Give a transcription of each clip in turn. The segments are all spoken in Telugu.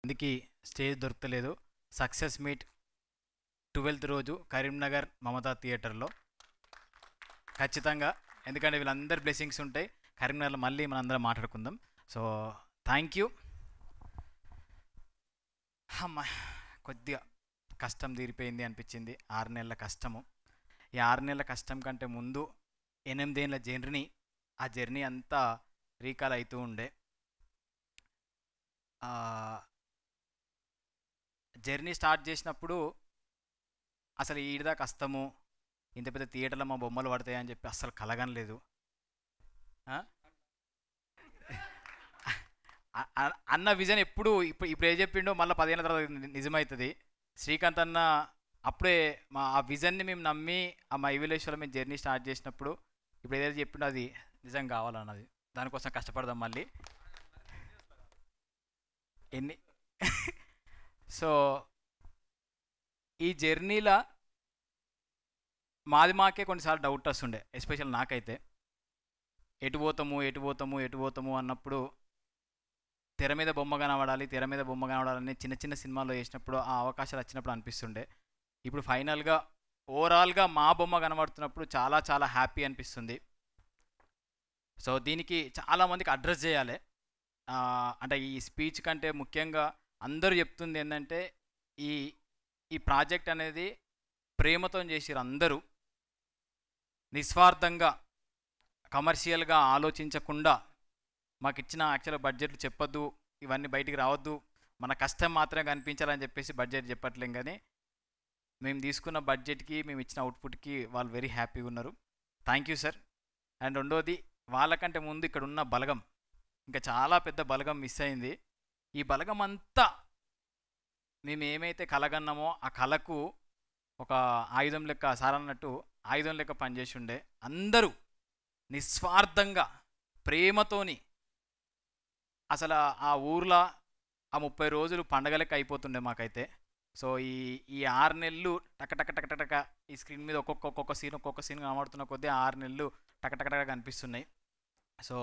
మందికి స్టేజ్ దొరకలేదు. సక్సెస్ మీట్ 12th రోజు కరీంనగర్ మమతా థియేటర్లో ఖచ్చితంగా, ఎందుకంటే వీళ్ళందరి బ్లెస్సింగ్స్ ఉంటాయి. కరీంనగర్లో మళ్ళీ మనం అందరం మాట్లాడుకుందాం. So thank you. అమ్మ, కొద్దిగా కష్టం తీరిపోయింది అనిపించింది. 6 నెలల కష్టము. ఈ 6 నెలల కష్టం కంటే ముందు 8 ఏళ్ళ జర్నీ, ఆ జర్నీ అంతా రీకాల్ అవుతూ ఉండే. జర్నీ స్టార్ట్ చేసినప్పుడు అసలు ఈడదా కష్టము, ఇంత పెద్ద థియేటర్లో మా బొమ్మలు పడతాయని చెప్పి అస్సలు కలగనలేదు. అన్న విజన్ ఎప్పుడు ఇప్పుడు ఏ చెప్పిండో మళ్ళీ 10 ఏళ్ళ తర్వాత నిజమవుతుంది. శ్రీకాంత్ అన్న అప్పుడే ఆ విజన్ని మేము నమ్మి ఆ మైవిలేశ్వరం మేము జర్నీ స్టార్ట్ చేసినప్పుడు ఇప్పుడు ఏదైతే చెప్పిండో అది నిజం కావాలన్నది. దానికోసం కష్టపడదాం మళ్ళీ ఎన్ని. సో ఈ జర్నీలో మాకే కొన్నిసార్లు డౌట్ వస్తుండే, ఎస్పెషల్ నాకైతే. ఎటు పోతాము అన్నప్పుడు తెర మీద బొమ్మ కనబడాలని చిన్న చిన్న సినిమాల్లో చేసినప్పుడు ఆ అవకాశాలు వచ్చినప్పుడు అనిపిస్తుండే. ఇప్పుడు ఫైనల్గా ఓవరాల్గా మా బొమ్మ కనబడుతున్నప్పుడు చాలా చాలా హ్యాపీ అనిపిస్తుంది. సో దీనికి చాలామందికి అడ్రస్ చేయాలి. అంటే ఈ స్పీచ్ కంటే ముఖ్యంగా అందరూ చెప్తుంది ఏంటంటే ఈ ఈ ప్రాజెక్ట్ అనేది ప్రేమతో చేసిరు. అందరూ నిస్వార్థంగా కమర్షియల్గా ఆలోచించకుండా, మాకు ఇచ్చిన యాక్చువల్గా బడ్జెట్లు చెప్పొద్దు, ఇవన్నీ బయటికి రావద్దు, మన కష్టం మాత్రమే కనిపించాలని చెప్పేసి బడ్జెట్ చెప్పట్లేం. కానీ మేము తీసుకున్న బడ్జెట్కి మేము ఇచ్చిన అవుట్పుట్కి వాళ్ళు వెరీ హ్యాపీగా ఉన్నారు. Thank you sir. అండ్ రెండోది, వాళ్ళకంటే ముందు ఇక్కడ ఉన్న బలగం, ఇంకా చాలా పెద్ద బలగం మిస్ అయింది. ఈ బలగం అంతా మేము ఏమైతే కలగన్నామో ఆ కళకు ఒక ఆయుధం లెక్క, సార్ అన్నట్టు ఆయుధం లెక్క పనిచేసి ఉండే. అందరూ నిస్వార్థంగా ప్రేమతోని అసలు ఆ ఊర్లో ఆ 30 రోజులు పండగ లెక్క అయిపోతుండే మాకైతే. సో ఈ 6 నెలలు టక ఈ స్క్రీన్ మీద ఒక్కొక్క సీన్ కనబడుతున్న కొద్దీ 6 నెలలు టక కనిపిస్తున్నాయి. సో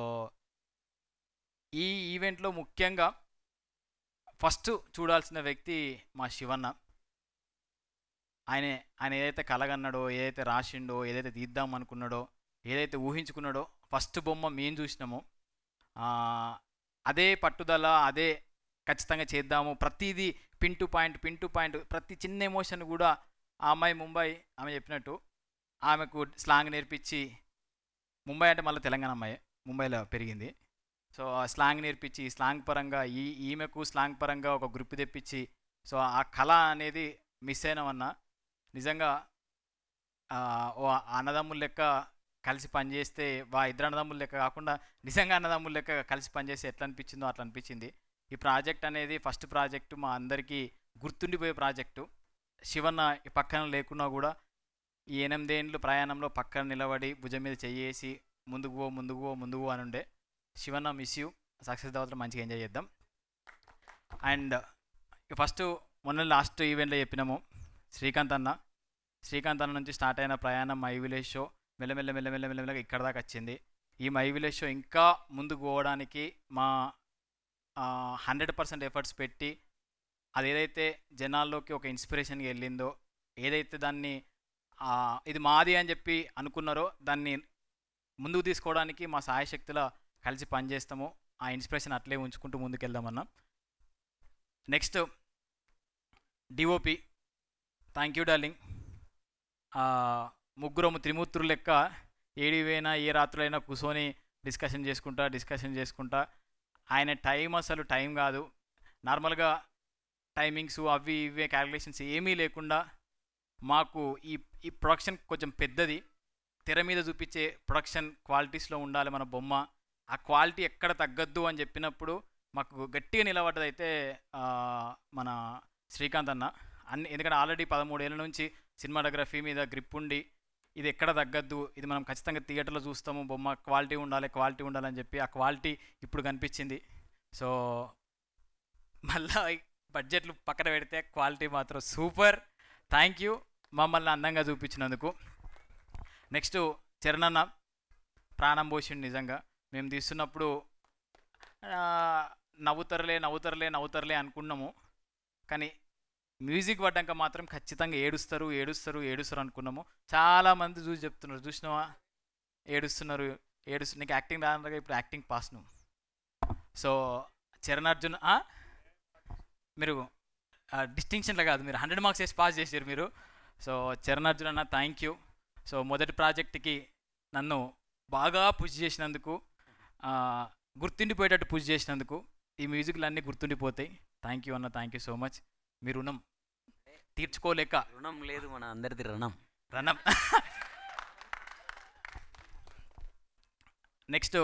ఈ ఈవెంట్లో ముఖ్యంగా ఫస్ట్ చూడాల్సిన వ్యక్తి మా శివన్న. ఆయన ఏదైతే కలగన్నాడో, ఏదైతే రాసిండో, ఏదైతే తీద్దాం అనుకున్నాడో, ఏదైతే ఊహించుకున్నాడో, ఫస్ట్ బొమ్మ మేము చూసినామో అదే పట్టుదల, అదే ఖచ్చితంగా చేద్దాము, ప్రతిదీ పిన్ టు పాయింట్, ప్రతి చిన్న ఎమోషన్ కూడా. ఆ అమ్మాయి ముంబై, ఆమె చెప్పినట్టు ఆమెకు స్లాంగ్ నేర్పించి, ముంబై అంటే మళ్ళీ తెలంగాణ అమ్మాయి, ముంబైలో పెరిగింది. సో ఆ స్లాంగ్ నేర్పించి, స్లాంగ్ పరంగా ఈమెకు స్లాంగ్ పరంగా ఒక గ్రూప్ తెప్పించి, సో ఆ కళ అనేది మిస్ అయినామన్నా. నిజంగా ఓ అన్నదమ్ముల లెక్క కలిసి పనిచేస్తే, ఇద్దరు అన్నదమ్ముల లెక్క కాకుండా నిజంగా అన్నదమ్ముల లెక్క కలిసి పనిచేస్తే ఎట్లా అనిపించిందో అట్లా అనిపించింది. ఈ ప్రాజెక్ట్ అనేది ఫస్ట్ ప్రాజెక్టు, మా అందరికీ గుర్తుండిపోయే ప్రాజెక్టు. శివన్న పక్కన లేకున్నా కూడా ఈ 8 ఏళ్ళు ప్రయాణంలో పక్కన నిలబడి భుజం మీద చెయ్యేసి ముందుకు అని ఉండే. Shivanna, miss you. సక్సెస్ తర్వాత మంచిగా ఎంజాయ్ చేద్దాం. అండ్ ఫస్ట్ మొన్న లాస్ట్ ఈవెంట్లో చెప్పినాము, శ్రీకాంత్ అన్న నుంచి స్టార్ట్ అయిన ప్రయాణం మై విలేజ్ షో మెల్లమెల్లగా ఇక్కడ దాకా వచ్చింది. ఈ మై విలేజ్ షో ఇంకా ముందుకు పోవడానికి మా 100% ఎఫర్ట్స్ పెట్టి, అది ఏదైతే జనాల్లోకి ఒక ఇన్స్పిరేషన్గా వెళ్ళిందో, ఏదైతే దాన్ని ఇది మాది అని చెప్పి అనుకున్నారో, దాన్ని ముందుకు తీసుకోవడానికి మా సాయశక్తుల కలిసి పనిచేస్తాము. ఆ ఇన్స్పిరేషన్ అట్లే ఉంచుకుంటూ ముందుకెళ్దామన్నా. Next DOP, thank you darling. ముగ్గురము త్రిమూర్తులు లెక్క ఏడివైనా ఏ రాత్రులైనా కూర్చొని డిస్కషన్ చేసుకుంటా ఆయన అసలు టైం కాదు. నార్మల్గా టైమింగ్స్ అవి ఇవే క్యాలిక్యులేషన్స్ ఏమీ లేకుండా మాకు ఈ ప్రొడక్షన్ కొంచెం పెద్దది, తెర మీద చూపించే ప్రొడక్షన్ క్వాలిటీస్లో ఉండాలి మన బొమ్మ, ఆ క్వాలిటీ ఎక్కడ తగ్గద్దు అని చెప్పినప్పుడు మాకు గట్టిగా నిలబడ్డదైతే మన శ్రీకాంత్ అన్న. ఎందుకంటే ఆల్రెడీ 13 ఏళ్ళ నుంచి సినిమాటోగ్రఫీ మీద గ్రిప్ ఉండి, ఇది ఎక్కడ తగ్గద్దు, ఇది మనం ఖచ్చితంగా థియేటర్లో చూస్తాము, బొమ్మ క్వాలిటీ ఉండాలని చెప్పి ఆ క్వాలిటీ ఇప్పుడు కనిపించింది. సో మళ్ళీ బడ్జెట్లు పక్కన పెడితే క్వాలిటీ మాత్రం సూపర్. థ్యాంక్ యూ మమ్మల్ని అందంగా చూపించినందుకు. నెక్స్ట్ చరణ్ అన్న ప్రాణం పోసిండు. నిజంగా మేము తీస్తున్నప్పుడు నవ్వుతారులే నవ్వుతారులే నవ్వుతారులే అనుకున్నాము, కానీ మ్యూజిక్ పడ్డాక మాత్రం ఖచ్చితంగా ఏడుస్తారు ఏడుస్తారు ఏడుస్తారు అనుకున్నాము. చాలామంది చూసి చెప్తున్నారు, చూసినావా ఏడుస్తున్నారు నీకు యాక్టింగ్ రాగా ఇప్పుడు యాక్టింగ్ పాస్ నువ్వు. సో చరణ్ అర్జున్ మీరు డిస్టింక్షన్లో కాదు, మీరు 100 మార్క్స్ వేసి పాస్ చేశారు మీరు. సో చరణ్ అర్జున్ అన్న థ్యాంక్ యూ. సో మొదటి ప్రాజెక్ట్కి నన్ను బాగా పుష్ చేసినందుకు, గుర్తుండిపోయేటట్టు పుష్ చేసినందుకు, ఈ మ్యూజిక్లు అన్నీ గుర్తుండిపోతాయి. థ్యాంక్ యూ అన్న, థ్యాంక్ యూ సో మచ్. మీ రుణం తీర్చుకోలేక. రుణం లేదు, మన అందరిది రుణం. రణం. నెక్స్ట్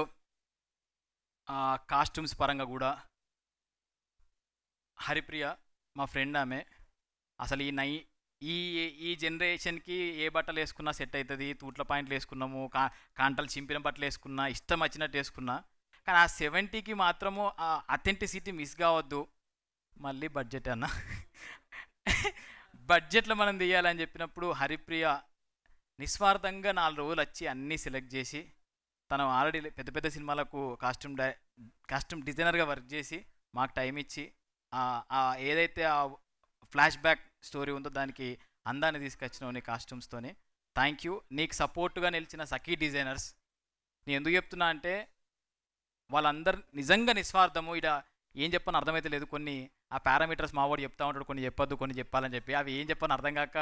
కాస్ట్యూమ్స్ పరంగా కూడా హరిప్రియ మా ఫ్రెండ్, ఆమె అసలు ఈ ఈ జనరేషన్కి ఏ బట్టలు వేసుకున్నా సెట్ అవుతుంది. తూట్ల పాయింట్లు వేసుకున్నాము, కాంటలు చింపిన బట్టలు వేసుకున్నా, ఇష్టం వచ్చినట్టు వేసుకున్నా, కానీ ఆ 70కి మాత్రము ఆ అథెంటిసిటీ మిస్ కావద్దు. మళ్ళీ బడ్జెట్ అన్న, బడ్జెట్లో మనం తీయాలని చెప్పినప్పుడు హరిప్రియ నిస్వార్థంగా 4 రోజులు వచ్చి అన్నీ సెలెక్ట్ చేసి, తను ఆల్రెడీ పెద్ద పెద్ద సినిమాలకు కాస్ట్యూమ్ డిజైనర్గా వర్క్ చేసి మాకు టైం ఇచ్చి ఏదైతే ఆ ఫ్లాష్ బ్యాక్ స్టోరీ ఉందో దానికి అందాన్ని తీసుకొచ్చినావు నీ కాస్ట్యూమ్స్తోని. Thank you. నీకు సపోర్ట్గా నిలిచిన సఖీ డిజైనర్స్, నేను ఎందుకు చెప్తున్నా అంటే వాళ్ళందరు నిజంగా నిస్వార్థము. ఇక్కడ ఏం చెప్పని అర్థమైతే లేదు. కొన్ని ఆ పారామీటర్స్ మావాడు చెప్తా ఉంటాడు, కొన్ని చెప్పొద్దు, కొన్ని చెప్పాలని చెప్పి అవి ఏం చెప్పని అర్థం కాక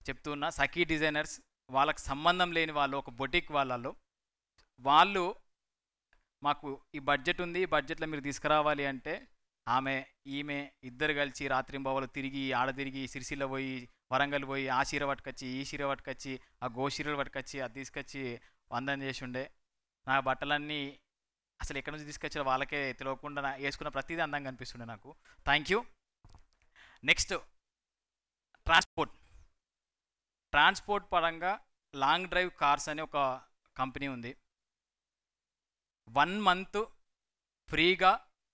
చెప్తున్నా. సఖీ డిజైనర్స్ వాళ్ళకి సంబంధం లేని వాళ్ళు, ఒక బొటిక్ వాళ్ళు మాకు ఈ బడ్జెట్ ఉంది, ఈ బడ్జెట్లో మీరు తీసుకురావాలి అంటే ఈమె ఇద్దరు కలిసి రాత్రింబవలు తిరిగి ఆడ తిరిగి సిరిసిల్ల పోయి వరంగల్ పోయి ఆ చీర పట్టుకొచ్చి ఈ చీర పట్టుకొచ్చి ఆ గోచీరలు పట్టుకొచ్చి అది తీసుకొచ్చి వందన చేసి ఉండే. నా బట్టలన్నీ అసలు ఎక్కడి నుంచి తీసుకొచ్చారో వాళ్ళకే తెలియకుండా వేసుకున్న ప్రతిదీ అందంగా అనిపిస్తుండే నాకు. Thank you. నెక్స్ట్ ట్రాన్స్పోర్ట్ పరంగా లాంగ్ డ్రైవ్ కార్స్ అనే ఒక కంపెనీ ఉంది. 1 మంత్ ఫ్రీగా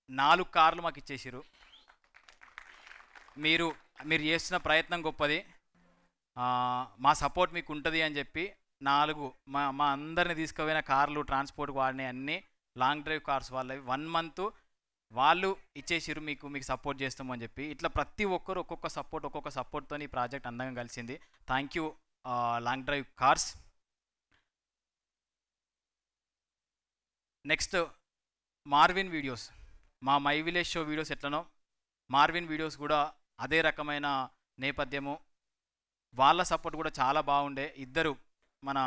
4 కార్లు మాకు ఇచ్చేసారు. మీరు చేస్తున్న ప్రయత్నం గొప్పది, మా సపోర్ట్ మీకు ఉంటుంది అని చెప్పి 4 మా అందరిని తీసుకుపోయిన కార్లు ట్రాన్స్పోర్ట్కి వాడినాయి అన్నీ లాంగ్ డ్రైవ్ కార్స్ వాళ్ళవి. 1 మంత్ వాళ్ళు ఇచ్చేసారు, మీకు సపోర్ట్ చేస్తామని చెప్పి. ఇట్లా ప్రతి ఒక్కరు ఒక్కొక్క సపోర్ట్తో ఈ ప్రాజెక్ట్ అందంగా కలిసింది. Thank you long drive cars. Next Marvin videos, మా మై విలేజ్ షో వీడియోస్ ఎట్లనో మార్విన్ వీడియోస్ కూడా అదే రకమైన నేపథ్యము. వాళ్ళ సపోర్ట్ కూడా చాలా బాగుండే. ఇద్దరు మన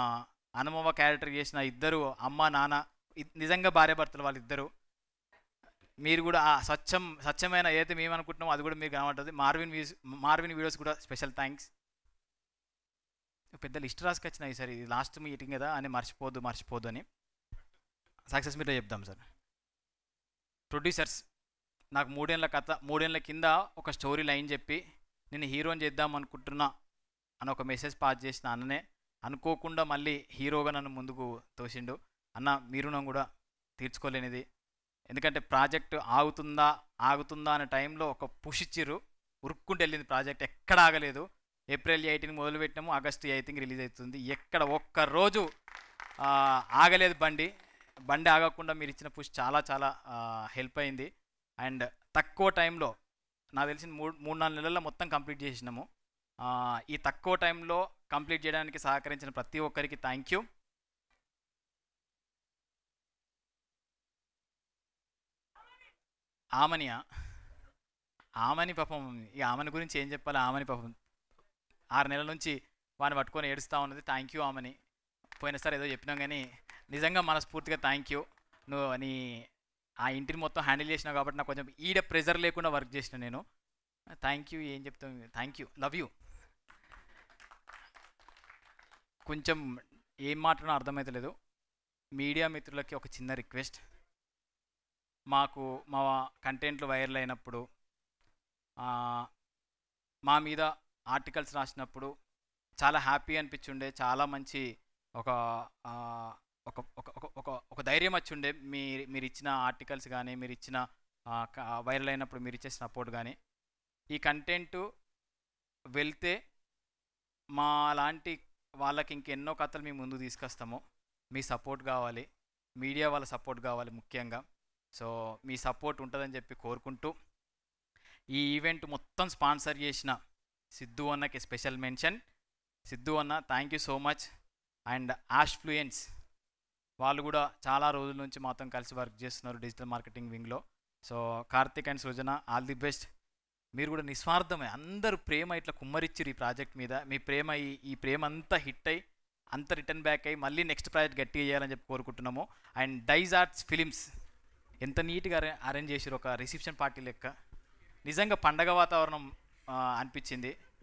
అనుమవ క్యారెక్టర్ చేసిన ఇద్దరు అమ్మ నాన్న, నిజంగా భార్యాభర్తలు వాళ్ళిద్దరు. మీరు కూడా ఆ స్వచ్ఛమైన ఏదైతే మేము అనుకుంటున్నామో అది కూడా మీరు కనబడుతుంది. మార్విన్ వీడియోస్ కూడా స్పెషల్ థ్యాంక్స్. పెద్ద లిస్ట్ రాసుకొచ్చినాయి సార్, ఇది లాస్ట్ మీటింగ్ కదా అని మర్చిపోద్దు అని సక్సెస్ మీట్లో చెప్దాం సార్. ప్రొడ్యూసర్స్, నాకు 3 ఏళ్ళ కింద ఒక స్టోరీ లైన్ చెప్పి నేను హీరోని చేద్దాం అనుకుంటున్నా అని ఒక మెసేజ్ పాస్ చేసిన అన్ననే అనుకోకుండా మళ్ళీ హీరోగా నన్ను ముందుకు తోసిండు. అన్న మీరు కూడా తీర్చుకోలేనిది, ఎందుకంటే ప్రాజెక్ట్ ఆగుతుందా అనే టైంలో ఒక పుష్ ఇచ్చిర్రు, ఉరుక్కుంటూ వెళ్ళింది ప్రాజెక్ట్, ఎక్కడ ఆగలేదు. ఏప్రిల్ 18 మొదలుపెట్టినాము, ఆగస్టు 8 రిలీజ్ అవుతుంది. ఎక్కడ ఒక్కరోజు ఆగలేదు బండి ఆగకుండా మీరు ఇచ్చిన పుష్ చాలా చాలా హెల్ప్ అయింది. అండ్ తక్కువ టైంలో నాకు తెలిసిన 3-4 నెలల్లో మొత్తం కంప్లీట్ చేసినాము. ఈ తక్కువ టైంలో కంప్లీట్ చేయడానికి సహకరించిన ప్రతి ఒక్కరికి థ్యాంక్ యూ. ఆమని పాపం, ఇక ఆమెని గురించి ఏం చెప్పాలి. ఆమని పాపం 6 నెలల నుంచి వాడిని పట్టుకొని ఏడుస్తూ ఉన్నది. Thank you Aamani. పోయినసారి ఏదో చెప్పినాం కానీ నిజంగా మనస్ఫూర్తిగా థ్యాంక్ యూ. నువ్వు ఆ ఇంటిని మొత్తం హ్యాండిల్ చేసినావు కాబట్టి నాకు కొంచెం ఈడ ప్రెజర్ లేకుండా వర్క్ చేసిన నేను. Thank you. ఏం చెప్తాను, థ్యాంక్ యూ, లవ్ యూ. కొంచెం ఏం మాట్లాడో అర్థమవుతలేదు. మీడియా మిత్రులకి ఒక చిన్న రిక్వెస్ట్, మా కంటెంట్లు వైరల్ అయినప్పుడు, మా మీద ఆర్టికల్స్ రాసినప్పుడు చాలా హ్యాపీ అనిపించుండే. చాలా మంచి ఒక ధైర్యం వచ్చిండే. మీరు ఇచ్చిన ఆర్టికల్స్ కానీ, మీరు ఇచ్చిన వైరల్ అయినప్పుడు మీరు ఇచ్చే సపోర్ట్ కానీ. ఈ కంటెంట్ వెళ్తే మా లాంటి వాళ్ళకి ఇంకెన్నో కథలు మేము ముందు తీసుకొస్తాము. మీ సపోర్ట్ కావాలి, మీడియా వాళ్ళ సపోర్ట్ కావాలి ముఖ్యంగా. సో మీ సపోర్ట్ ఉంటుందని చెప్పి కోరుకుంటూ ఈ ఈవెంట్ మొత్తం స్పాన్సర్ చేసిన సిద్ధు అన్నకి స్పెషల్ మెన్షన్. సిద్ధు అన్న thank you so much. And Ashfluence వాళ్ళు కూడా చాలా రోజుల నుంచి మాతో కలిసి వర్క్ చేస్తున్నారు డిజిటల్ మార్కెటింగ్ వింగ్లో. So Karthik and Srujana all the best. మీరు కూడా నిస్వార్థమే అందరూ ప్రేమ ఇట్లా కుమ్మరిచ్చిరు ఈ ప్రాజెక్ట్ మీద. మీ ప్రేమ ఈ ప్రేమ అంతా హిట్ అయ్యి అంత రిటర్న్ బ్యాక్ అయ్యి మళ్ళీ నెక్స్ట్ ప్రాజెక్ట్ గట్టిగా చేయాలని చెప్పి కోరుకుంటున్నాము. అండ్ డైజ్ ఆర్ట్స్ ఫిలిమ్స్ ఎంత నీట్గా అరేంజ్ చేసారు, ఒక రిసెప్షన్ పార్టీ లెక్క. నిజంగా పండగ వాతావరణం అనిపించింది.